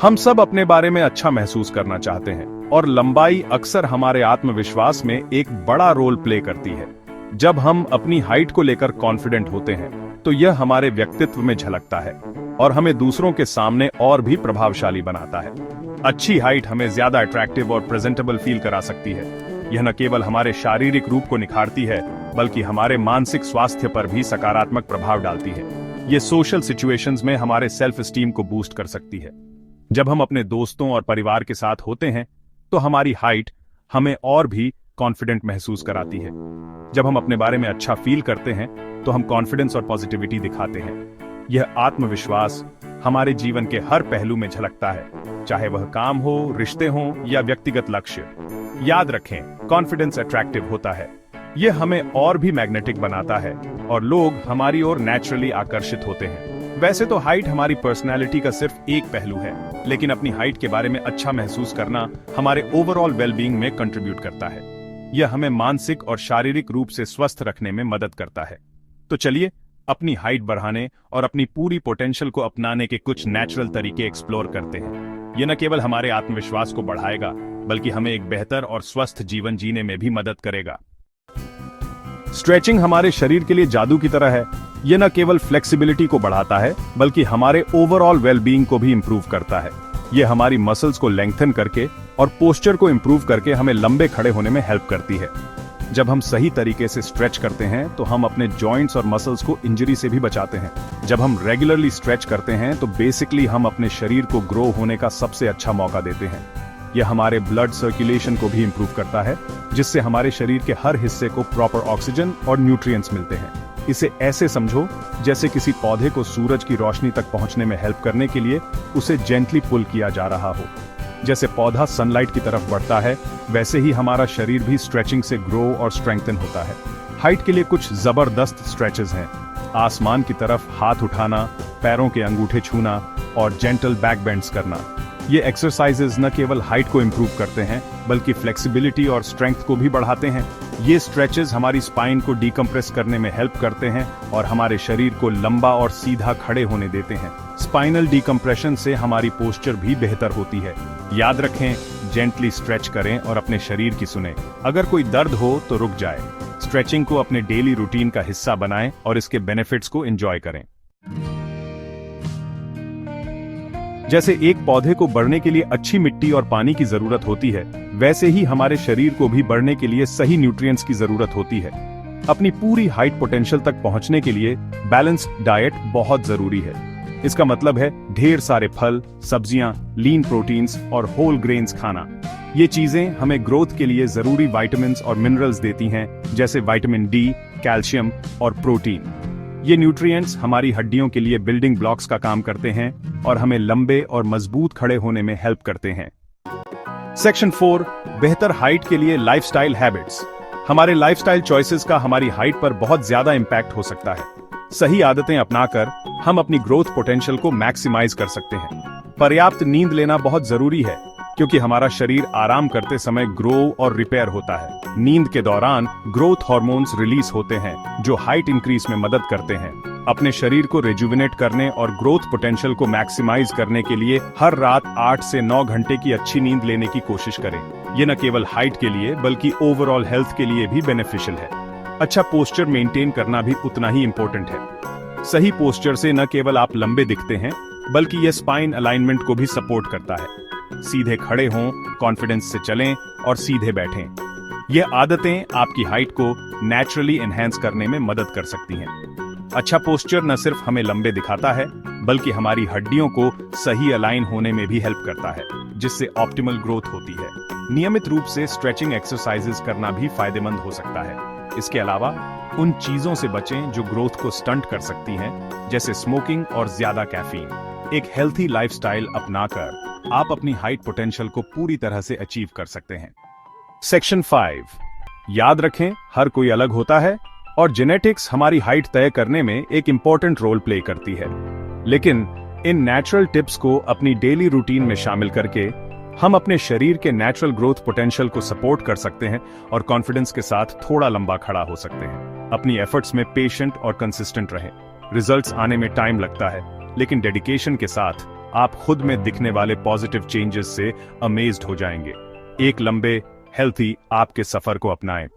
हम सब अपने बारे में अच्छा महसूस करना चाहते हैं और लंबाई अक्सर हमारे आत्मविश्वास में एक बड़ा रोल प्ले करती है। जब हम अपनी हाइट को लेकर कॉन्फिडेंट होते हैं तो यह हमारे व्यक्तित्व में झलकता है और हमें दूसरों के सामने और भी प्रभावशाली बनाता है। अच्छी हाइट हमें ज्यादा अट्रैक्टिव और प्रेजेंटेबल फील करा सकती है। यह न केवल हमारे शारीरिक रूप को निखारती है बल्कि हमारे मानसिक स्वास्थ्य पर भी सकारात्मक प्रभाव डालती है। ये सोशल सिचुएशंस में हमारे सेल्फ एस्टीम को बूस्ट कर सकती है। जब हम अपने दोस्तों और परिवार के साथ होते हैं तो हमारी हाइट हमें और भी कॉन्फिडेंट महसूस कराती है। जब हम अपने बारे में अच्छा फील करते हैं तो हम कॉन्फिडेंस और पॉजिटिविटी दिखाते हैं। यह आत्मविश्वास हमारे जीवन के हर पहलू में झलकता है, चाहे वह काम हो, रिश्ते हों या व्यक्तिगत लक्ष्य। याद रखें, कॉन्फिडेंस अट्रैक्टिव होता है। यह हमें और भी मैग्नेटिक बनाता है और लोग हमारी ओर नेचुरली आकर्षित होते हैं। वैसे तो हाइट हमारी पर्सनैलिटी का सिर्फ एक पहलू है, लेकिन अपनी हाइट के बारे में अच्छा महसूस करना हमारे ओवरऑल वेलबींग में कंट्रीब्यूट करता है। यह हमें मानसिक और शारीरिक रूप से स्वस्थ रखने में मदद करता है। तो चलिए अपनी हाइट बढ़ाने और अपनी पूरी पोटेंशियल को अपनाने के कुछ नेचुरल तरीके एक्सप्लोर करते हैं। यह न केवल हमारे आत्मविश्वास को बढ़ाएगा बल्कि हमें एक बेहतर और स्वस्थ जीवन जीने में भी मदद करेगा। स्ट्रेचिंग हमारे शरीर के लिए जादू की तरह है। यह न केवल फ्लेक्सिबिलिटी को बढ़ाता है बल्कि हमारे ओवरऑल वेलबींग को भी इंप्रूव करता है। यह हमारी मसल्स को लेंथन करके और पोस्चर को इंप्रूव करके हमें लंबे खड़े होने में हेल्प करती है। जब हम सही तरीके से स्ट्रेच करते हैं तो हम अपने जॉइंट्स और मसल्स को इंजरी से भी बचाते हैं। जब हम रेगुलरली स्ट्रेच करते हैं तो बेसिकली हम अपने शरीर को ग्रो होने का सबसे अच्छा मौका देते हैं। यह हमारे ब्लड सर्कुलेशन को भी इंप्रूव करता है, जिससे हमारे शरीर के हर हिस्से को प्रॉपर ऑक्सीजन और न्यूट्रिएंट्स मिलते हैं। इसे ऐसे समझो जैसे किसी पौधे को सूरज की रोशनी तक पहुंचने में हेल्प करने के लिए उसे जेंटली पुल किया जा रहा हो। जैसे पौधा सनलाइट की तरफ बढ़ता है, वैसे ही हमारा शरीर भी स्ट्रेचिंग से ग्रो और स्ट्रेंथन होता है। हाइट के लिए कुछ जबरदस्त स्ट्रेचेस हैं। आसमान की तरफ हाथ उठाना, पैरों के अंगूठे छूना और जेंटल बैक बेंड्स करना। ये एक्सरसाइजेज न केवल हाइट को इंप्रूव करते हैं बल्कि फ्लेक्सिबिलिटी और स्ट्रेंथ को भी बढ़ाते हैं। ये स्ट्रेचेस हमारी स्पाइन को डीकम्प्रेस करने में हेल्प करते हैं और हमारे शरीर को लंबा और सीधा खड़े होने देते हैं। स्पाइनल डीकम्प्रेशन से हमारी पोस्चर भी बेहतर होती है। याद रखें, जेंटली स्ट्रेच करें और अपने शरीर की सुने। अगर कोई दर्द हो तो रुक जाए। स्ट्रेचिंग को अपने डेली रूटीन का हिस्सा बनाएं और इसके बेनिफिट्स को एंजॉय करें। जैसे एक पौधे को बढ़ने के लिए अच्छी मिट्टी और पानी की जरूरत होती है, वैसे ही हमारे शरीर को भी बढ़ने के लिए सही न्यूट्रिएंट्स की जरूरत होती है। अपनी पूरी हाइट पोटेंशियल तक पहुंचने के लिए बैलेंस्ड डाइट बहुत जरूरी है। इसका मतलब है ढेर सारे फल, सब्जियां, लीन प्रोटीन्स और होल ग्रेन्स खाना। ये चीजें हमें ग्रोथ के लिए जरूरी विटामिन्स और मिनरल्स देती हैं, जैसे विटामिन डी, कैल्शियम और प्रोटीन। ये न्यूट्रिएंट्स हमारी हड्डियों के लिए बिल्डिंग ब्लॉक्स का काम करते हैं और हमें लंबे और मजबूत खड़े होने में हेल्प करते हैं। सेक्शन 4, बेहतर हाइट के लिए लाइफस्टाइल हैबिट्स। हमारे लाइफस्टाइल चॉइसेस का हमारी हाइट पर बहुत ज्यादा इंपैक्ट हो सकता है। सही आदतें अपनाकर हम अपनी ग्रोथ पोटेंशियल को मैक्सिमाइज कर सकते हैं। पर्याप्त नींद लेना बहुत जरूरी है क्योंकि हमारा शरीर आराम करते समय ग्रो और रिपेयर होता है। नींद के दौरान ग्रोथ हार्मोन्स रिलीज होते हैं जो हाइट इंक्रीज में मदद करते हैं। अपने शरीर को रिजुविनेट करने और ग्रोथ पोटेंशियल को मैक्सिमाइज करने के लिए हर रात 8 से 9 घंटे की अच्छी नींद लेने की कोशिश करें। ये न केवल हाइट के लिए बल्कि ओवरऑल हेल्थ के लिए भी बेनिफिशियल है। अच्छा पोस्चर मेंटेन करना भी उतना ही इंपॉर्टेंट है। सही पोस्चर से न केवल आप लंबे दिखते हैं बल्कि यह स्पाइन अलाइनमेंट को भी सपोर्ट करता है। सीधे खड़े हों, कॉन्फिडेंस से चलें और सीधे बैठें। ये आदतें आपकी हाइट को नेचुरली एनहांस करने में मदद कर सकती हैं। अच्छा पोस्चर न सिर्फ हमें लंबे दिखाता है बल्कि हमारी हड्डियों को सही अलाइन होने में भी हेल्प करता है, जिससे ऑप्टिमल ग्रोथ होती है। नियमित रूप से स्ट्रेचिंग एक्सरसाइजेस करना भी फायदेमंद हो सकता है। इसके अलावा उन चीजों से बचें जो ग्रोथ को स्टंट कर सकती हैं, जैसे स्मोकिंग और ज्यादा कैफीन। एक हेल्थी लाइफस्टाइल अपनाकर आप अपनी हाइट पोटेंशियल को पूरी तरह से अचीव कर सकते हैं। सेक्शन 5, याद रखें, हर कोई अलग होता है और जेनेटिक्स हमारी हाइट तय करने में एक इंपॉर्टेंट रोल प्ले करती है। लेकिन इन नेचुरल टिप्स को अपनी डेली रूटीन में शामिल करके हम अपने शरीर के नेचुरल ग्रोथ पोटेंशियल को सपोर्ट कर सकते हैं और कॉन्फिडेंस के साथ थोड़ा लंबा खड़ा हो सकते हैं। अपनी एफर्ट्स में पेशेंट और कंसिस्टेंट रहें। रिजल्ट्स आने में टाइम लगता है, लेकिन डेडिकेशन के साथ आप खुद में दिखने वाले पॉजिटिव चेंजेस से अमेज्ड हो जाएंगे। एक लंबे हेल्थी आपके सफर को अपनाएं।